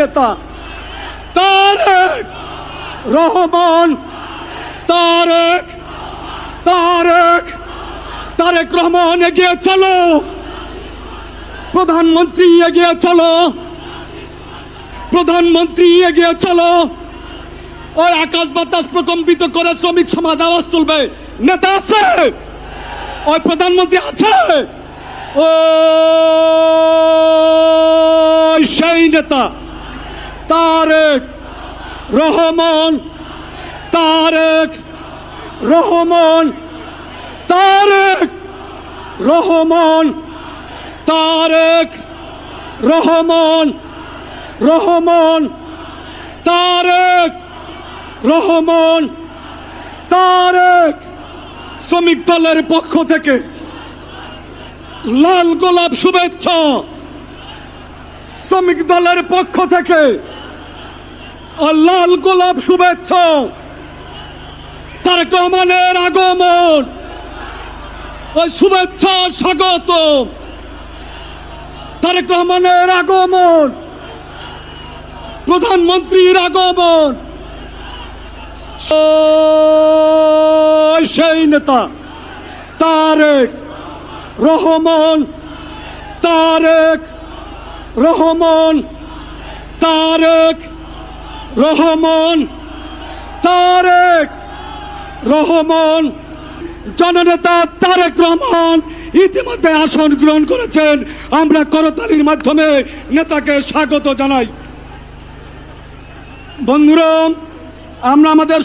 নেতা তারেক রহমান। তারেক তারেক তারেক রহমান, এগিয়ে চলো। প্রধানমন্ত্রী এগিয়ে চলো, প্রধানমন্ত্রী এগিয়ে চলো। ওই আকাশ বাতাস প্রকম্পিত করে শ্রমিক সমাজ আওয়াজ তুলবে। নেতা আছে, ওই প্রধানমন্ত্রী আছে, ও সেই নেতা তারেক রহমান। তারেক রহমান, তারেক রহমান, তারেক রহমান, রহমান, তারেক রহমান, তারেক। শ্রমিক দলের পক্ষ থেকে লাল গোলাপ শুভেচ্ছা। শ্রমিক দলের পক্ষ থেকে লাল গোলাপ শুভেচ্ছা। তারেক রহমানের আগমন, ওই শুভেচ্ছা স্বাগত। তারেক রহমানের আগমন, প্রধানমন্ত্রীর আগমন, সেই নেতা তারেক রহমান। তারেক রহমান, তারেক রহমান, তারেক রহমান। জননেতা তারেক রহমান ইতিমধ্যে আসন গ্রহণ করেছেন। আমরা করতালির মাধ্যমে নেতাকে স্বাগত জানাই। বন্ধুরা, আমরা আমাদের